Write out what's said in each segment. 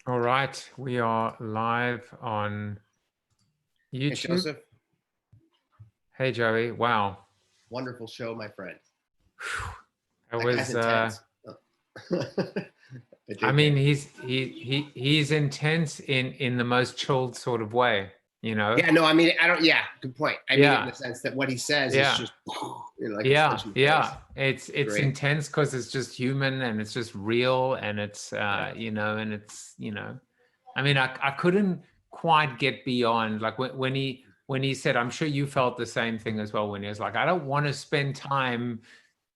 All right, we are live on Hey, YouTube. Joseph. Hey, Joey. Wow. Wonderful show, my friend. It That guy's was. intense. I mean, he's intense in the most chilled sort of way. You know. Yeah, no, I mean, I don't. Yeah, good point. I mean, in the Yeah. sense that what he says is Yeah. just, like a Yeah. punch in the Yeah. face. It's Great. intense because it's just human and it's just real and it's Yeah. you know, and it's, you know. I mean, I couldn't quite get beyond like when he said, I'm sure you felt the same thing as well, when he was like, I don't want to spend time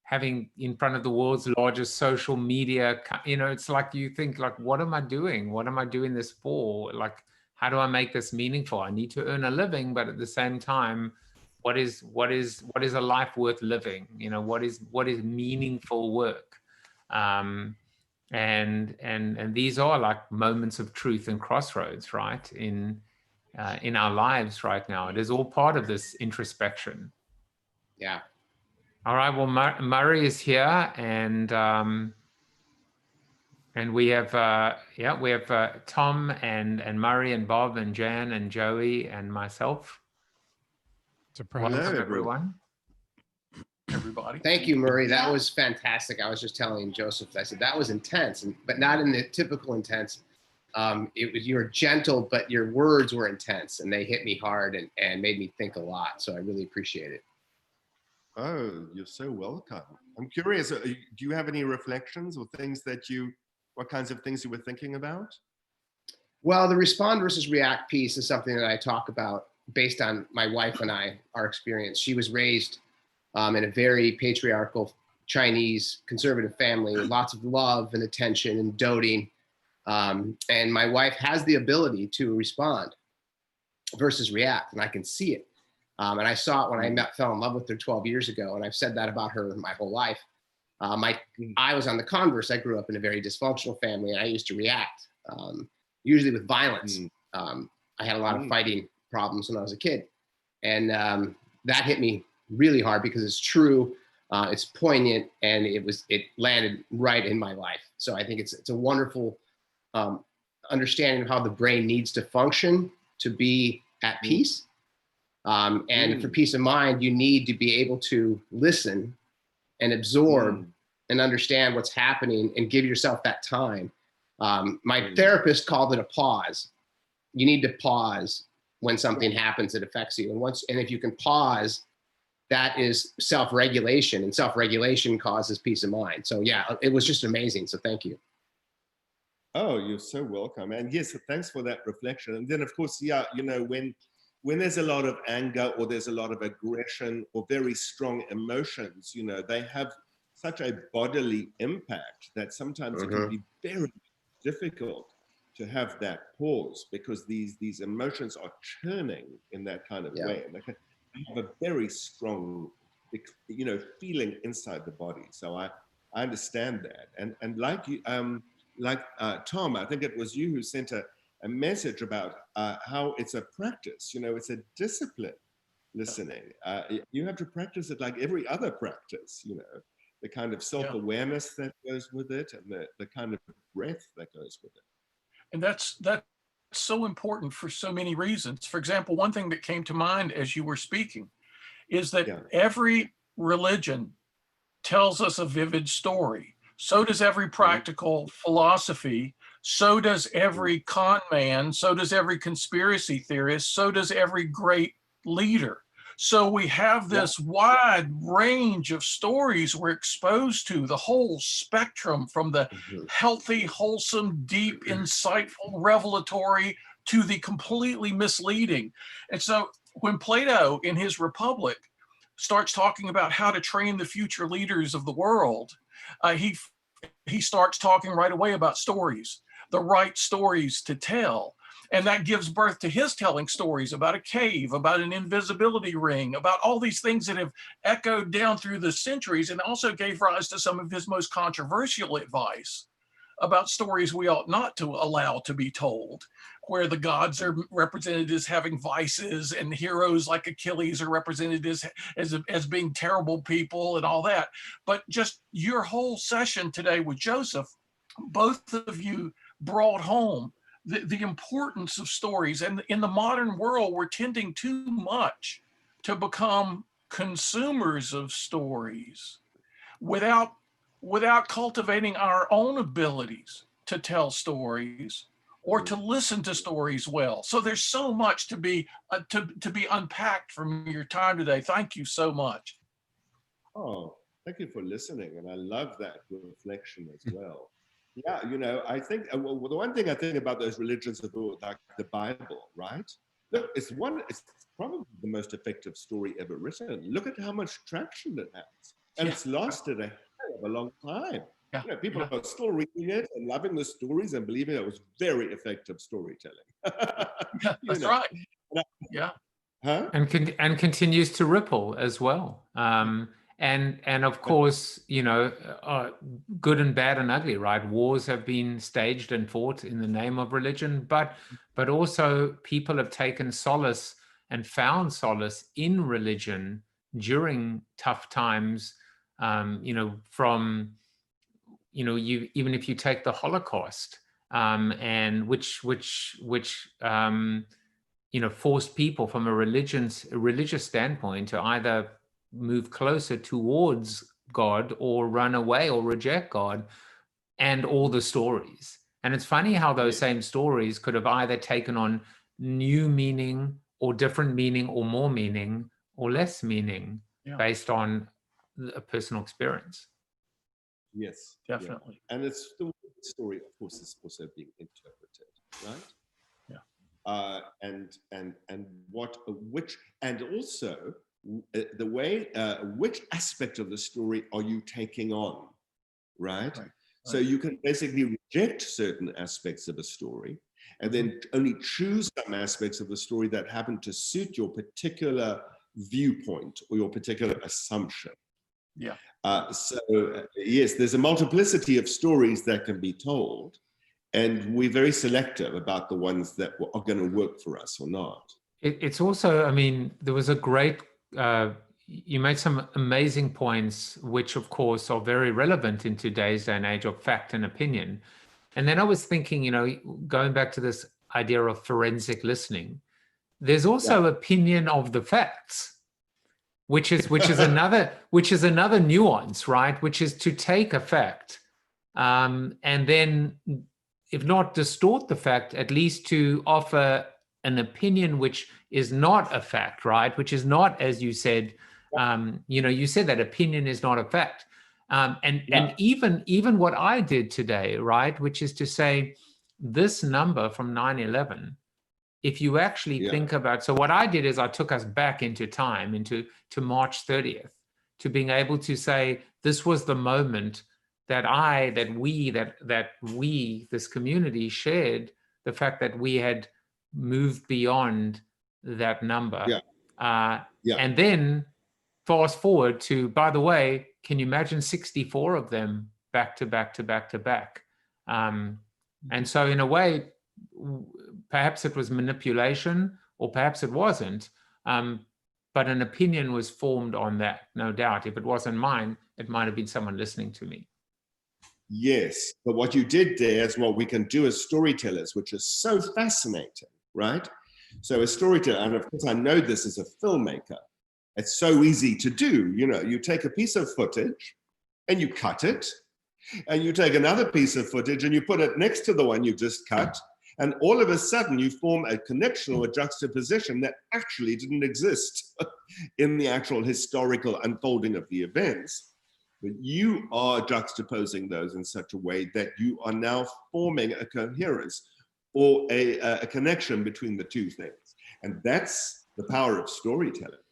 having in front of the world's largest social media, you know. It's like you think like, what am I doing? What am I doing this for? Like, how do I make this meaningful? I need to earn a living, but at the same time, what is a life worth living? You know, what is meaningful work? And these are like moments of truth and crossroads, right? In our lives right now. It is all part of this introspection. Yeah. All right. Well, Murray is here, and we have Tom and Murray and Bob and Jan and Joey and myself. Welcome, everyone. Everybody. Thank you, Murray. That was fantastic. I was just telling Joseph, I said that was intense, but not in the typical intense. You were gentle, but your words were intense, and they hit me hard and made me think a lot. So I really appreciate it. Oh, you're so welcome. I'm curious, do you have any reflections or things what kinds of things you were thinking about? Well, the respond versus react piece is something that I talk about based on my wife and our experience. She was raised in a very patriarchal Chinese conservative family with lots of love and attention and doting. And my wife has the ability to respond versus react, and I can see it. And I saw it when I fell in love with her 12 years ago, and I've said that about her my whole life. I was on the converse. I grew up in a very dysfunctional family, and I used to react, usually with violence. I had a lot of fighting problems when I was a kid, and that hit me really hard because it's true, it's poignant, and it landed right in my life. So I think it's a wonderful understanding of how the brain needs to function to be at peace. And for peace of mind, you need to be able to listen and absorb and understand what's happening and give yourself that time. My therapist called it a pause. You need to pause when something happens that affects you. And if you can pause, that is self-regulation, and self-regulation causes peace of mind. So yeah, it was just amazing. So thank you. Oh, you're so welcome. And yes, thanks for that reflection. And then of course, yeah, you know, when there's a lot of anger or there's a lot of aggression or very strong emotions, you know, they have such a bodily impact that sometimes it can be very difficult to have that pause, because these emotions are churning in that kind of way. And they have a very strong, you know, feeling inside the body. So I understand that. And like you, Tom, I think it was you who sent a message about how it's a practice, you know, it's a discipline, listening. You have to practice it like every other practice, you know, the kind of self-awareness that goes with it, and the kind of breath that goes with it. And that's so important for so many reasons. For example, one thing that came to mind as you were speaking is that every religion tells us a vivid story. So does every practical philosophy. So does every con man. So does every conspiracy theorist. So does every great leader. So we have this wide range of stories we're exposed to, the whole spectrum, from the healthy, wholesome, deep, insightful, revelatory, to the completely misleading. And so when Plato in his Republic starts talking about how to train the future leaders of the world, he starts talking right away about stories, the right stories to tell. And that gives birth to his telling stories about a cave, about an invisibility ring, about all these things that have echoed down through the centuries, and also gave rise to some of his most controversial advice about stories we ought not to allow to be told, where the gods are represented as having vices and heroes like Achilles are represented as being terrible people and all that. But just your whole session today with Joseph, both of you brought home the importance of stories. And in the modern world, we're tending too much to become consumers of stories without cultivating our own abilities to tell stories or to listen to stories well. So there's so much to be unpacked from your time today. Thank you so much. Oh, thank you for listening. And I love that reflection as well. Yeah, I think the one thing I think about those religions of like the Bible, right? Look, it's probably the most effective story ever written. Look at how much traction it has. And it's lasted a hell of a long time. Yeah. People are still reading it and loving the stories and believing it was very effective storytelling. That's right. Yeah. Huh? And continues to ripple as well. And of course, good and bad and ugly, right? Wars have been staged and fought in the name of religion, but also people have taken solace and found solace in religion during tough times. From even if you take the Holocaust, and which forced people from a religious standpoint to either move closer towards God or run away or reject God, and all the stories. And it's funny how those same stories could have either taken on new meaning or different meaning or more meaning or less meaning based on a personal experience. Yes, definitely. Yeah. And it's the story, of course, is also being interpreted, right? And also the way, which aspect of the story are you taking on, right? So you can basically reject certain aspects of a story and then only choose some aspects of the story that happen to suit your particular viewpoint or your particular assumption. Yeah. Yes, there's a multiplicity of stories that can be told, and we're very selective about the ones that are going to work for us or not. It's also, there was a great, you made some amazing points, which of course are very relevant in today's day and age of fact and opinion. And then I was thinking, going back to this idea of forensic listening, there's also opinion of the facts. Which is another nuance, right? Which is to take a fact, and then, if not distort the fact, at least to offer an opinion which is not a fact, right? Which is not, as you said, you said that opinion is not a fact, and even what I did today, right? Which is to say, this number from 9/11. If you actually think about, so what I did is I took us back into time, to March 30th, to being able to say, this was the moment that we, this community shared the fact that we had moved beyond that number. And then fast forward to, by the way, can you imagine 64 of them back to back to back to back? And so in a way, perhaps it was manipulation, or perhaps it wasn't, but an opinion was formed on that, no doubt. If it wasn't mine, it might have been someone listening to me. Yes, but what you did there is what we can do as storytellers, which is so fascinating, right? So a storyteller, and of course I know this as a filmmaker, it's so easy to do. You take a piece of footage and you cut it, and you take another piece of footage and you put it next to the one you just cut, and all of a sudden you form a connection or a juxtaposition that actually didn't exist in the actual historical unfolding of the events. But you are juxtaposing those in such a way that you are now forming a coherence or a connection between the two things. And that's the power of storytelling.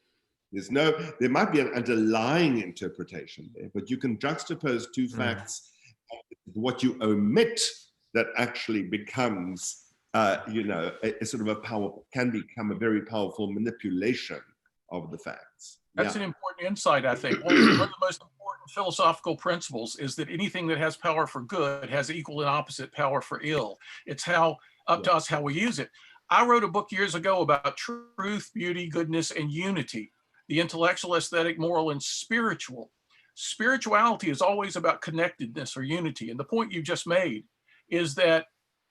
There might be an underlying interpretation there, but you can juxtapose two facts. What you omit that actually becomes, a sort of can become a very powerful manipulation of the facts. That's an important insight, I think. One of the most important philosophical principles is that anything that has power for good has equal and opposite power for ill. It's up to us how we use it. I wrote a book years ago about truth, beauty, goodness, and unity, the intellectual, aesthetic, moral, and spiritual. Spirituality is always about connectedness or unity. And the point you just made is that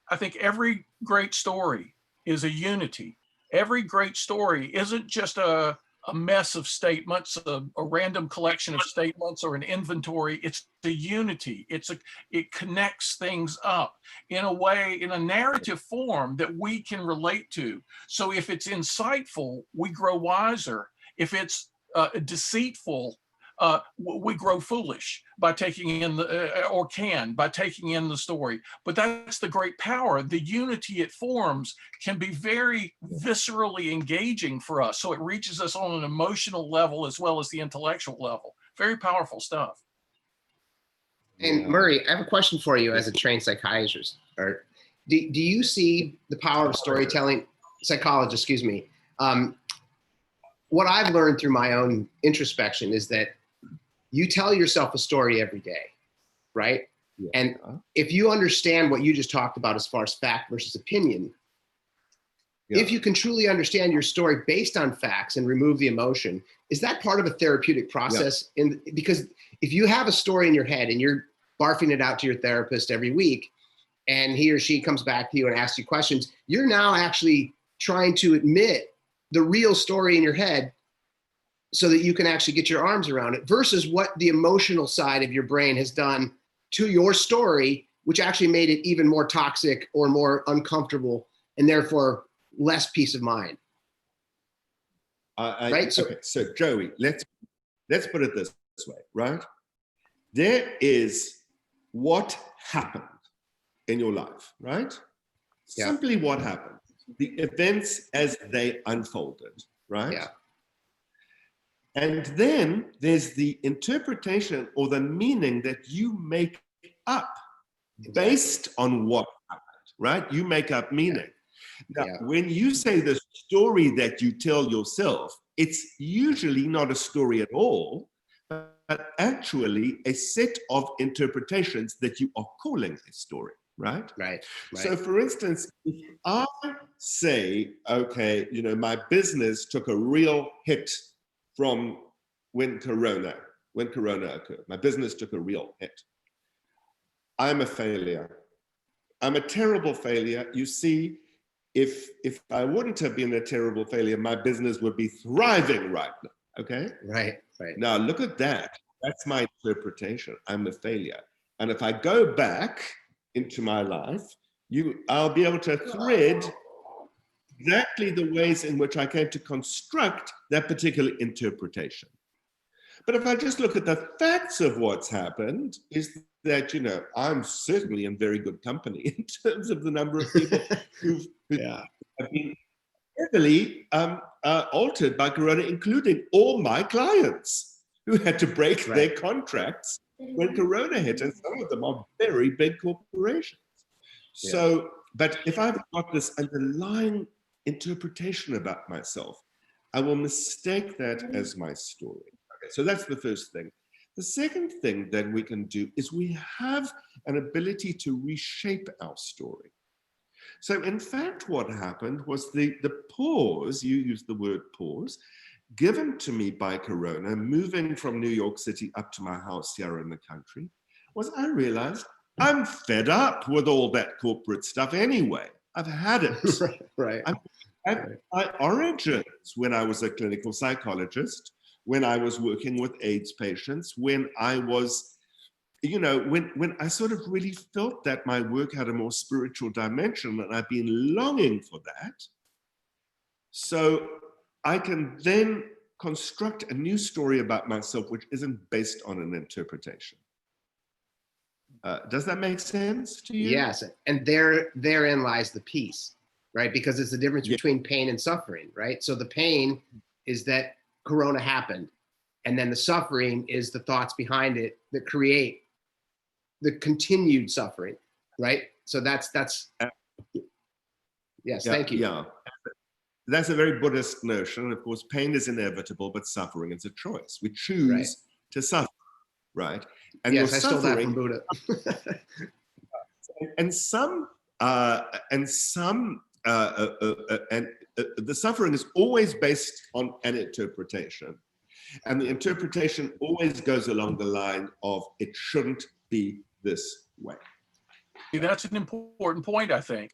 I think every great story is a unity. Every great story isn't just a mess of statements, a random collection of statements or an inventory. It's the unity. It connects things up in a way, in a narrative form that we can relate to. So if it's insightful, we grow wiser. If it's deceitful, we grow foolish by taking in by taking in the story. But that's the great power. The unity it forms can be very viscerally engaging for us. So it reaches us on an emotional level as well as the intellectual level. Very powerful stuff. And Murray, I have a question for you as a trained psychiatrist. Or do you see the power of storytelling, psychologist, excuse me. What I've learned through my own introspection is that you tell yourself a story every day, right? Yeah. And if you understand what you just talked about as far as fact versus opinion, if you can truly understand your story based on facts and remove the emotion, is that part of a therapeutic process? Because if you have a story in your head and you're barfing it out to your therapist every week, and he or she comes back to you and asks you questions, you're now actually trying to admit the real story in your head so that you can actually get your arms around it, versus what the emotional side of your brain has done to your story, which actually made it even more toxic or more uncomfortable, and therefore less peace of mind. Right? So Joey, let's put it this way, right? There is what happened in your life, right? Yeah. Simply what happened. The events as they unfolded, right? Yeah. And then there's the interpretation or the meaning that you make up based on what happened, right? You make up meaning. Now, when you say the story that you tell yourself, it's usually not a story at all, but actually a set of interpretations that you are calling a story, right? Right. So for instance, if I say, okay, you know, my business took a real hit from when Corona occurred. My business took a real hit. I'm a failure. I'm a terrible failure. You see, if I wouldn't have been a terrible failure, my business would be thriving right now, okay? Right. Now look at that. That's my interpretation. I'm a failure. And if I go back into my life, I'll be able to thread exactly the ways in which I came to construct that particular interpretation. But if I just look at the facts of what's happened, is that, you know, I'm certainly in very good company in terms of the number of people who have been heavily altered by Corona, including all my clients who had to break their contracts when Corona hit, and some of them are very big corporations. So, but if I've got this underlying interpretation about myself, I will mistake that as my story. Okay, so that's the first thing. The second thing that we can do is we have an ability to reshape our story. So in fact, what happened was the pause, you used the word pause, given to me by Corona, moving from New York City up to my house here in the country, was I realized I'm fed up with all that corporate stuff anyway. I've had it. Right. My origins when I was a clinical psychologist, when I was working with AIDS patients, when I was, you know, when I sort of really felt that my work had a more spiritual dimension, and I've been longing for that. So I can then construct a new story about myself, which isn't based on an interpretation. Does that make sense to you? Yes, and therein lies the peace, right? Because it's the difference between pain and suffering, right? So the pain is that Corona happened, and then the suffering is the thoughts behind it that create the continued suffering, right? So that's yes, thank you. Yeah, that's a very Buddhist notion. Of course, pain is inevitable, but suffering is a choice. We choose to suffer, right? And yes, I stole that from Buddha. The suffering is always based on an interpretation. And the interpretation always goes along the line of, it shouldn't be this way. That's an important point, I think.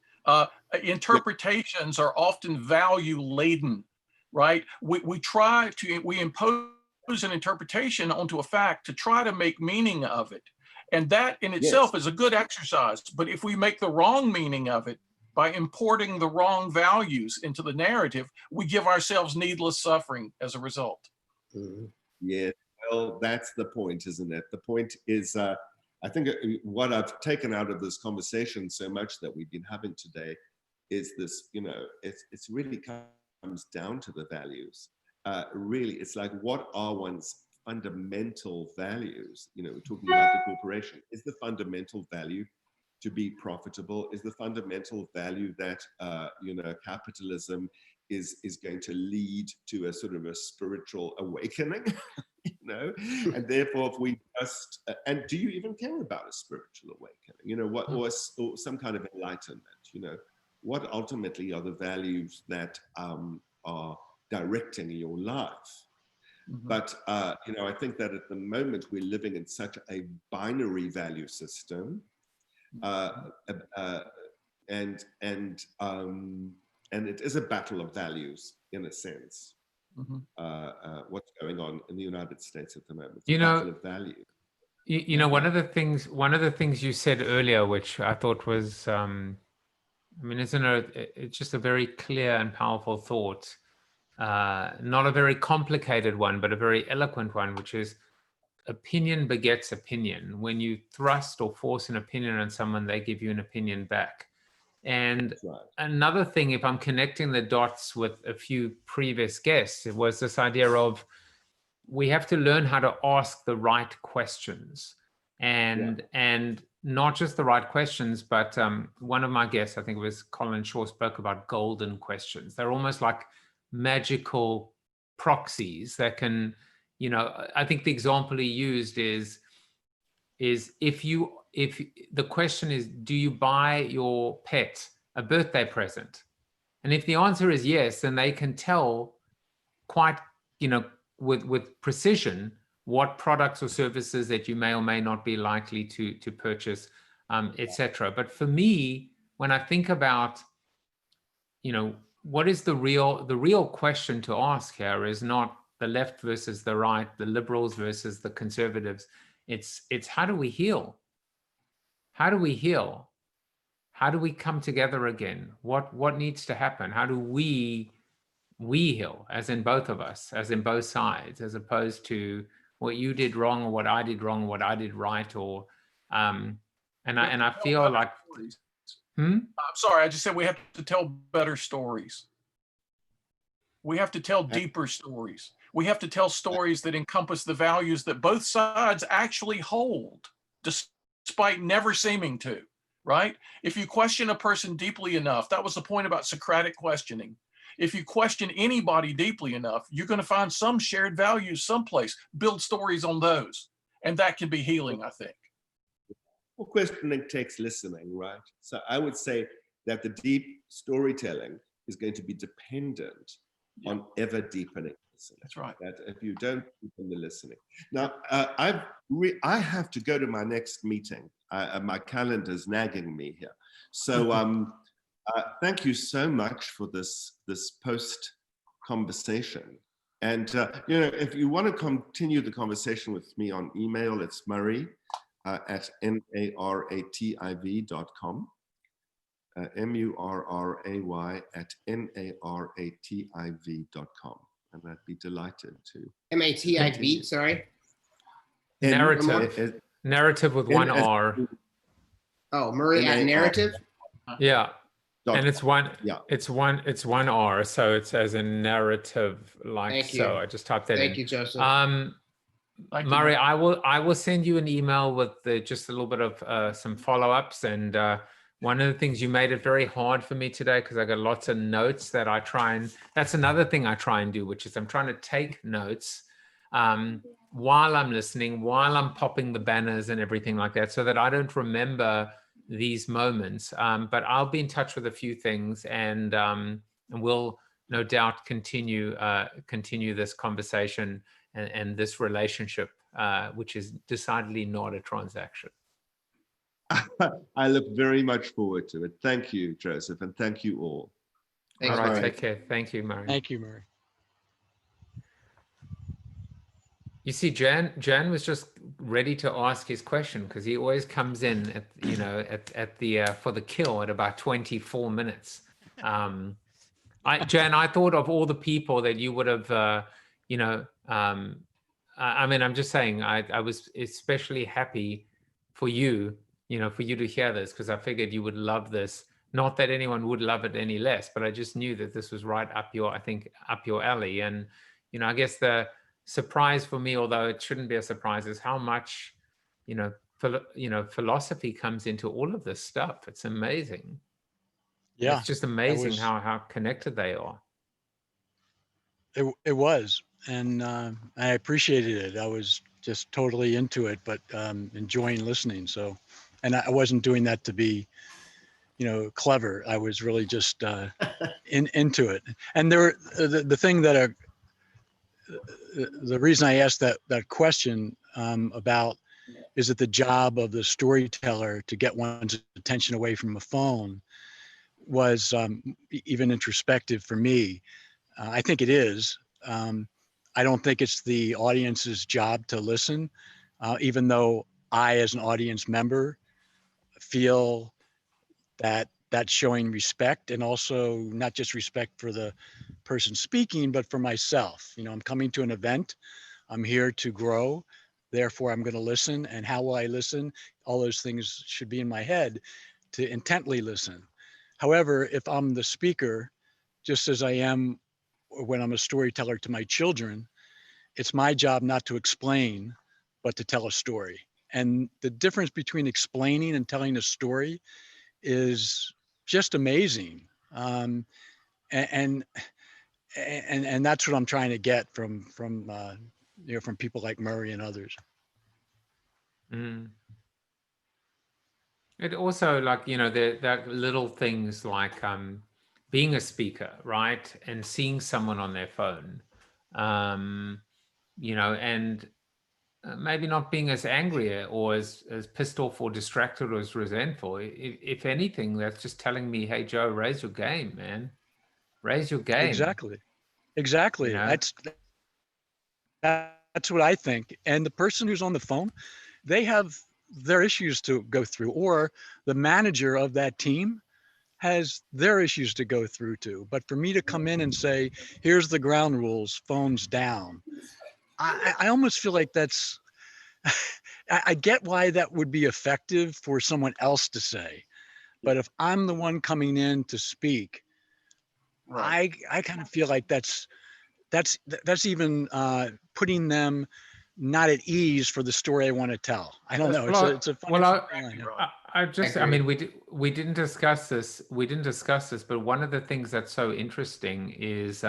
Interpretations are often value laden, right? We impose an interpretation onto a fact to try to make meaning of it. And that in itself is a good exercise. But if we make the wrong meaning of it by importing the wrong values into the narrative, we give ourselves needless suffering as a result. Yeah, well, that's the point, isn't it? The point is, I think what I've taken out of this conversation so much that we've been having today is this, you know, it's really comes down to the values. Really, it's like, what are one's fundamental values? You know, we're talking about the corporation. Is the fundamental value to be profitable? Is the fundamental value that, you know, capitalism is going to lead to a sort of a spiritual awakening? You know, and therefore if we just, and do you even care about a spiritual awakening? You know, what, or some kind of enlightenment? You know, what ultimately are the values that are directing your life? But, you know, I think that at the moment we're living in such a binary value system, and it is a battle of values in a sense. What's going on in the United States at the moment? You know, battle of value. You know, one of the things you said earlier, which I thought was, I mean, it's just a very clear and powerful thought. Not a very complicated one, but a very eloquent one, which is opinion begets opinion. When you thrust or force an opinion on someone, they give you an opinion back. And another thing, if I'm connecting the dots with a few previous guests, it was this idea of we have to learn how to ask the right questions, and not just the right questions, but one of my guests, I think it was Colin Shaw, spoke about golden questions. They're almost like magical proxies that can, you know, I think the example he used is if the question is, do you buy your pet a birthday present? And if the answer is yes, then they can tell quite, you know, with precision what products or services that you may or may not be likely to purchase, etc. But for me, when I think about, you know, what is the real question to ask here is not the left versus the right, the liberals versus the conservatives. It's how do we heal? How do we heal? How do we come together again? What needs to happen? How do we heal, as in both of us, as in both sides, as opposed to what you did wrong or what I did wrong, what I did right, or and I feel like I'm sorry, I just said we have to tell better stories. We have to tell deeper stories. We have to tell stories that encompass the values that both sides actually hold, despite never seeming to, right? If you question a person deeply enough, that was the point about Socratic questioning. If you question anybody deeply enough, you're going to find some shared values someplace. Build stories on those. And that can be healing, I think. Well, questioning takes listening, right? So I would say that the deep storytelling is going to be dependent on ever deepening listening. That's right. That if you don't deepen the listening. Now, I have to go to my next meeting. My calendar's nagging me here. So thank you so much for this post conversation. And you know, if you want to continue the conversation with me on email, it's Murray at narativ.com. MURRAY at NARATIV.com. And I'd be delighted to. MATIV, sorry. Narrative. Narrative with one R. Oh, Murray at narrative? Yeah. And it's one R, so it's as in narrative, like. Thank you. So I just typed that in. Thank you, Joseph. Murray, I will send you an email with just a little bit of some follow-ups. And one of the things, you made it very hard for me today because I got lots of notes that I try and, that's another thing I try and do, which is I'm trying to take notes while I'm listening, while I'm popping the banners and everything like that, so that I don't remember these moments. But I'll be in touch with a few things, and we'll no doubt continue this conversation and this relationship, which is decidedly not a transaction. I look very much forward to it. Thank you, Joseph, and thank you all. Thanks, All right, Murray. take care. Thank you, Murray. Thank you, Murray. You see, Jan was just ready to ask his question because he always comes in at, you know, at the for the kill at about 24 minutes. Jan, I thought of all the people that you would have, you know, I mean, I'm just saying, I was especially happy for you, you know, for you to hear this, because I figured you would love this. Not that anyone would love it any less, but I just knew that this was right up your, I think, up your alley. And, you know, I guess the surprise for me, although it shouldn't be a surprise, is how much, you know, philosophy comes into all of this stuff. It's amazing. Yeah, it's just amazing how connected they are. it was, and I appreciated it. I was just totally into it, but enjoying listening. So, and I wasn't doing that to be, you know, clever. I was really just into it. And there, the thing that the reason I asked that question about, is it the job of the storyteller to get one's attention away from a phone, was even introspective for me. I think it is. I don't think it's the audience's job to listen, even though I, as an audience member, feel that that's showing respect, and also not just respect for the person speaking, but for myself. You know, I'm coming to an event, I'm here to grow, therefore I'm going to listen. And how will I listen? All those things should be in my head to intently listen. However, if I'm the speaker, just as I am when I'm a storyteller to my children, it's my job not to explain, but to tell a story. And the difference between explaining and telling a story is just amazing. And that's what I'm trying to get from you know, from people like Murray and others. It also, like, you know, that little things like being a speaker, right, and seeing someone on their phone, you know, and maybe not being as angry or as pissed off or distracted or as resentful. If anything, that's just telling me, hey, Joe, raise your game, man. Raise your game. Exactly. You know? That's what I think. And the person who's on the phone, they have their issues to go through, or the manager of that team has their issues to go through too. But for me to come in and say, here's the ground rules, phones down, I almost feel like that's, I get why that would be effective for someone else to say. But if I'm the one coming in to speak, right, I kind of feel like that's even putting them not at ease for the story I want to tell. I don't know. It's a funny feeling. I mean, we didn't discuss this. But one of the things that's so interesting is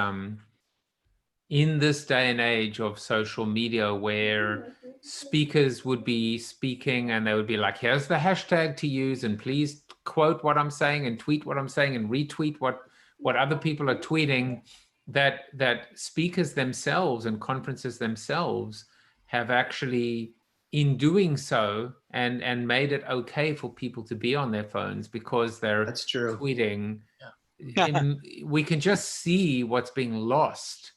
in this day and age of social media, where speakers would be speaking and they would be like, here's the hashtag to use, and please quote what I'm saying and tweet what I'm saying and retweet what other people are tweeting, that speakers themselves and conferences themselves have actually, in doing so, and made it okay for people to be on their phones because they're tweeting. Yeah. We can just see what's being lost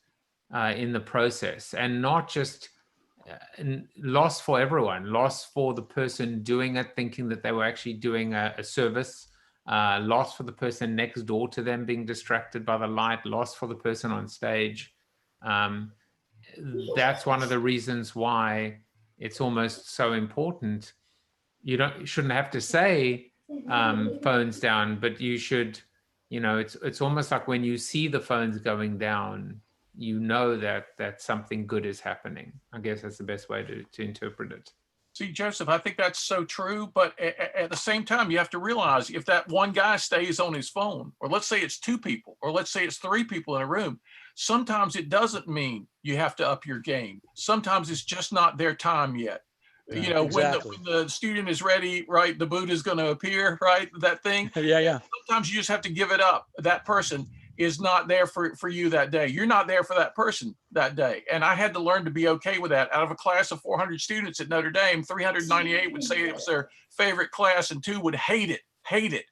in the process, and not just loss for everyone, loss for the person doing it, thinking that they were actually doing a service, loss for the person next door to them being distracted by the light, loss for the person on stage. That's one of the reasons why it's almost so important. You shouldn't have to say phones down, but you should, you know, it's almost like when you see the phones going down, you know that something good is happening. I guess that's the best way to interpret it. See, Joseph, I think that's so true. But at the same time, you have to realize if that one guy stays on his phone, or let's say it's two people, or let's say it's three people in a room, sometimes it doesn't mean you have to up your game. Sometimes it's just not their time yet. You know, exactly. when the student is ready, right, the Buddha is going to appear, right, that thing. Yeah. Sometimes you just have to give it up, that person. is not there for you that day. You're not there for that person that day. And I had to learn to be okay with that. Out of a class of 400 students at Notre Dame, 398 would say it was their favorite class and 2 would hate it.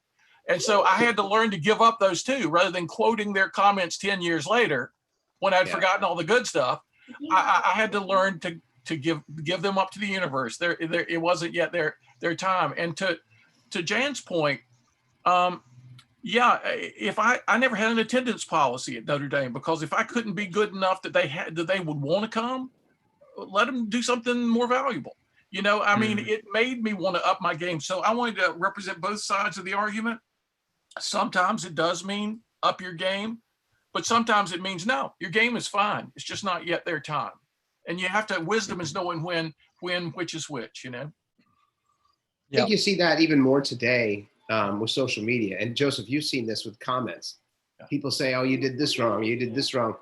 And so I had to learn to give up those 2 rather than quoting their comments 10 years later when I'd forgotten all the good stuff. I had to learn to give them up to the universe. It wasn't yet their time. And to Jan's point, if I never had an attendance policy at Notre Dame, because if I couldn't be good enough that they would want to come, let them do something more valuable. I mean, it made me want to up my game. So I wanted to represent both sides of the argument. Sometimes it does mean up your game, but sometimes it means no, your game is fine. It's just not yet their time. And you have to, wisdom is knowing when which is which, I think you see that even more today with social media. And Joseph, you've seen this with comments. People say, oh, you did this wrong. You did this wrong.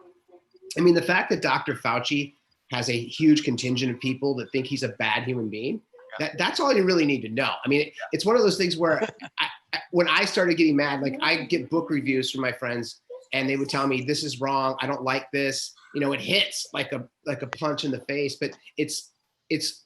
I mean, the fact that Dr. Fauci has a huge contingent of people that think he's a bad human being, that's all you really need to know. I mean, it's one of those things where when I started getting mad, like I get book reviews from my friends and they would tell me, this is wrong. I don't like this. It hits like a punch in the face, but it's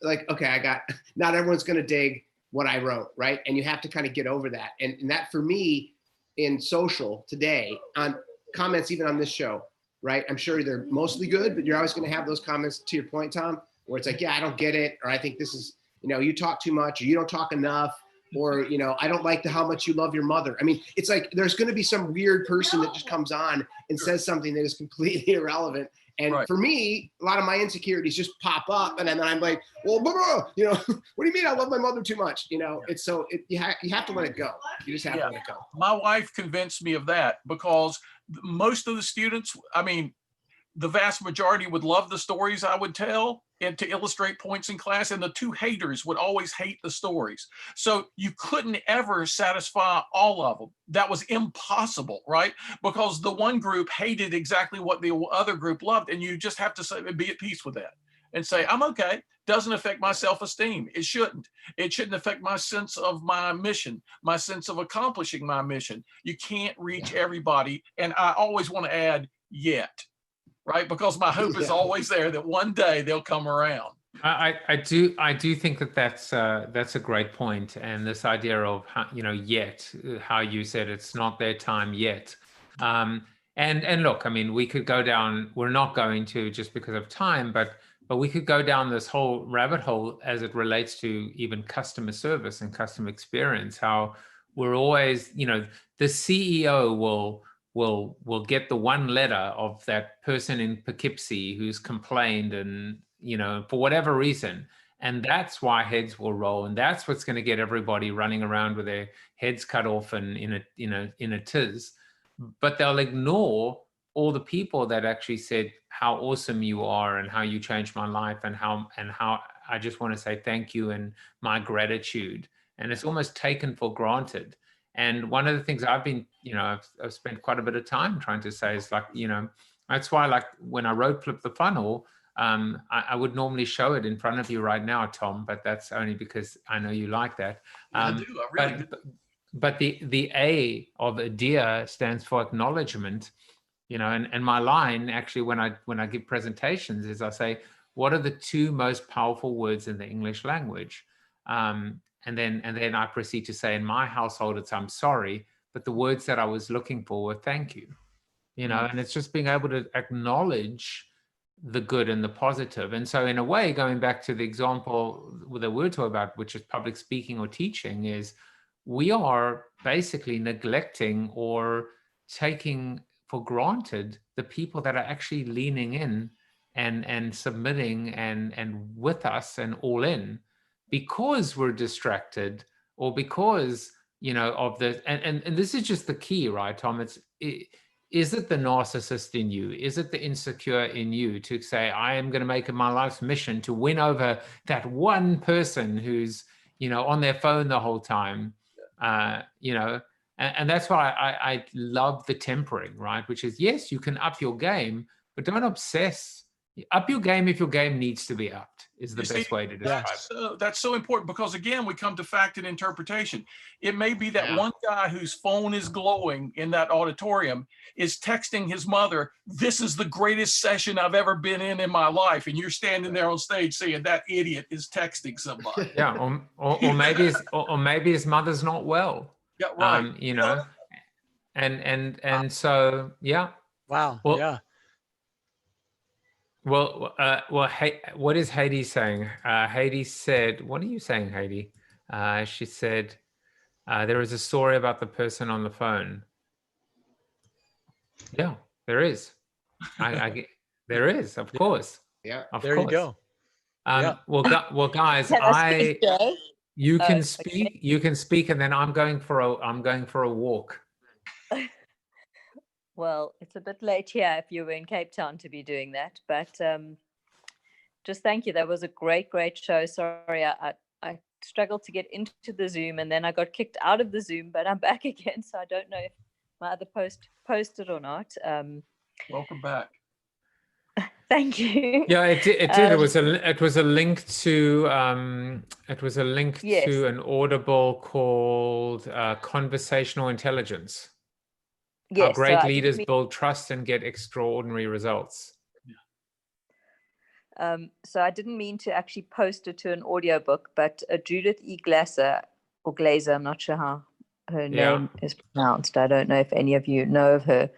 like, okay, not everyone's going to dig what I wrote, right? And you have to kind of get over that. And that for me in social today, on comments, even on this show, right? I'm sure they're mostly good, but you're always going to have those comments, to your point, Tom, where it's like, yeah, I don't get it. Or I think this is, you talk too much, or you don't talk enough, or, I don't like how much you love your mother. I mean, it's like, there's going to be some weird person that just comes on and says something that is completely irrelevant. And for me, a lot of my insecurities just pop up, and then I'm like, well, what do you mean I love my mother too much? It's so you have to let it go. You just have to let it go. My wife convinced me of that, because most of the students, I mean, the vast majority would love the stories I would tell and to illustrate points in class, and the 2 haters would always hate the stories. So you couldn't ever satisfy all of them. That was impossible, right? Because the one group hated exactly what the other group loved, and you just have to be at peace with that and say, I'm okay. Doesn't affect my self-esteem. It shouldn't. It shouldn't affect my sense of my mission, my sense of accomplishing my mission. You can't reach everybody. And I always want to add, yet. Right, because my hope is always there that one day they'll come around. I do think that's a great point, and this idea of yet, how you said it's not their time yet, and look, I mean, we could go down. We're not going to, just because of time, but we could go down this whole rabbit hole as it relates to even customer service and customer experience. How we're always, the CEO will get the one letter of that person in Poughkeepsie who's complained, and for whatever reason, and that's why heads will roll, and that's what's going to get everybody running around with their heads cut off and in a tiz. But they'll ignore all the people that actually said how awesome you are and how you changed my life, and how I just want to say thank you and my gratitude. And it's almost taken for granted. And one of the things I've been, I've spent quite a bit of time trying to say is like, that's why, like, when I wrote Flip the Funnel, I would normally show it in front of you right now, Tom, but that's only because I know you like that. I do. I really do. But the A of ADEA stands for acknowledgement, and my line actually when I give presentations is I say, what are the 2 most powerful words in the English language? And then I proceed to say, in my household, it's I'm sorry, but the words that I was looking for were thank you. And it's just being able to acknowledge the good and the positive. And so in a way, going back to the example that we're talking about, which is public speaking or teaching, is we are basically neglecting or taking for granted the people that are actually leaning in and submitting and with us and all in, because we're distracted, or because of the and this is just the key, right, Tom? Is it the narcissist in you? Is it the insecure in you to say, I am going to make it my life's mission to win over that one person who's on their phone the whole time? And that's why I love the tempering, right? Which is, yes, you can up your game, but don't obsess Up your game if your game needs to be upped is the You best see, way to describe it. So that's so important, because again, we come to fact and interpretation. It may be that one guy whose phone is glowing in that auditorium is texting his mother, "This is the greatest session I've ever been in my life." And you're standing there on stage saying that idiot is texting somebody. Yeah, or maybe his mother's not well. Yeah, right. You know, and so yeah. Wow. Well, yeah. Well, hey, what is Heidi saying? Heidi said, what are you saying, Heidi? She said, there is a story about the person on the phone. Yeah, there is. There is, of course. Yeah. Of There course. you go. Well, guys, you can speak, and then I'm going for a walk. Well, it's a bit late here if you were in Cape Town to be doing that, but just thank you. That was a great show. Sorry, I struggled to get into the Zoom, and then I got kicked out of the Zoom, but I'm back again. So I don't know if my other post posted or not. Welcome back. Thank you. Yeah, it did. It was a link to Yes. to an Audible called Conversational Intelligence. Yes, How great so leaders build trust and get extraordinary results. So I didn't mean to actually post it to an audiobook, but Judith E. Glaser, or Glazer, I'm not sure how her name is pronounced. I don't know if any of you know of her,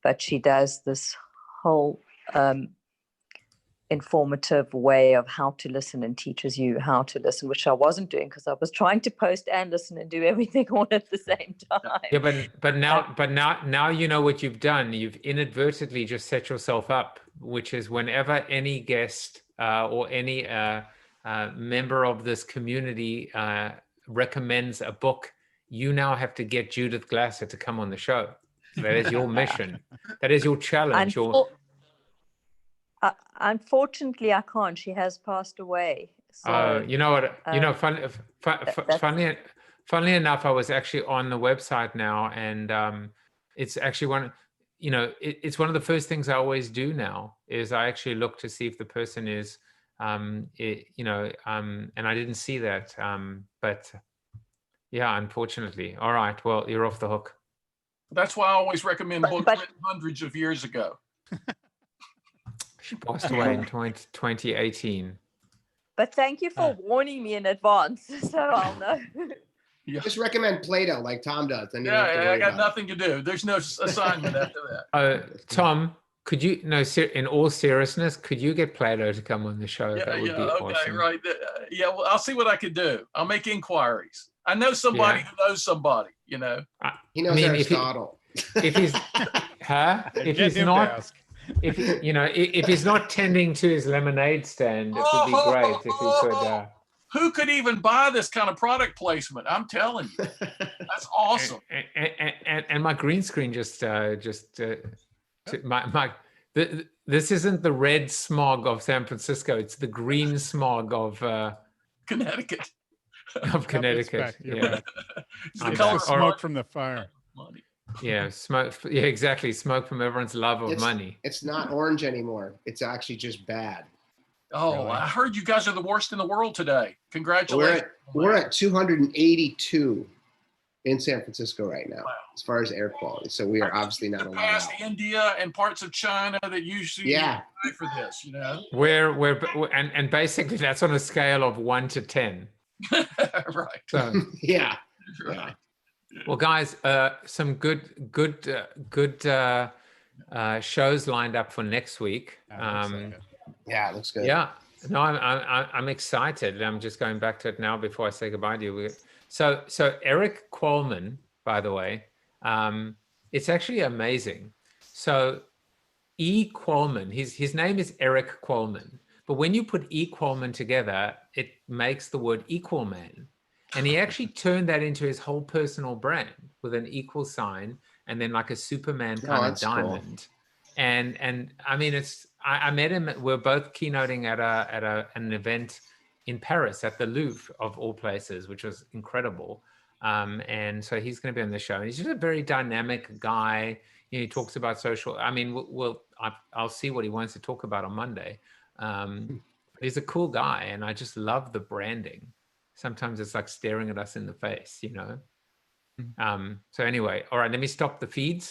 but she does this whole informative way of how to listen, and teaches you how to listen, which I wasn't doing because I was trying to post and listen and do everything all at the same time. Yeah, but now you know what you've done. You've inadvertently just set yourself up, which is whenever any guest or any member of this community recommends a book, you now have to get Judith Glaser to come on the show. That is your mission. That is your challenge. Unfortunately, I can't. She has passed away. So, you know what? Funnily enough, I was actually on the website now, and it's actually it's one of the first things I always do now is I actually look to see if the person is, and I didn't see that, but yeah, unfortunately. All right, well, you're off the hook. That's why I always recommend books written hundreds of years ago. She passed away in 2018. But thank you for warning me in advance, so I'll know. Yeah. Just recommend Play-Doh like Tom does. Then I got nothing to do. There's no assignment after that. Tom, could you, in all seriousness, could you get Play-Doh to come on the show? That would be awesome. Right. Yeah, well, I'll see what I can do. I'll make inquiries. I know somebody who knows somebody, He knows Aristotle. If he's if he's not tending to his lemonade stand, it would be great if he could. Who could even buy this kind of product placement? I'm telling you, that's awesome. And my green screen this isn't the red smog of San Francisco; it's the green smog of Connecticut. Of Connecticut, yeah. It's the smoke from the fire. Money. Yeah, smoke. Yeah, exactly. Smoke from everyone's love of money. It's not orange anymore. It's actually just bad. Oh, really? I heard you guys are the worst in the world today. Congratulations. We're at 282 in San Francisco right now, as far as air quality. So we are obviously not allowed. Past India and parts of China that usually die for this, and basically that's on a scale of 1 to 10. Right. So, yeah. Right. Well, guys, some good shows lined up for next week. Yeah, it looks good. Yeah, no, I'm excited. I'm just going back to it now before I say goodbye to you. So Eric Qualman, by the way, it's actually amazing. So E. Qualman, his name is Eric Qualman, but when you put E. Qualman together, it makes the word equal man. And he actually turned that into his whole personal brand with an equal sign and then like a Superman kind of diamond. Cool. And I mean, I met him. We're both keynoting at an event in Paris at the Louvre of all places, which was incredible. And so he's going to be on the show. And he's just a very dynamic guy. he talks about social. I mean, I'll see what he wants to talk about on Monday. He's a cool guy, and I just love the branding. Sometimes it's like staring at us in the face, you know. So anyway, all right, let me stop the feeds.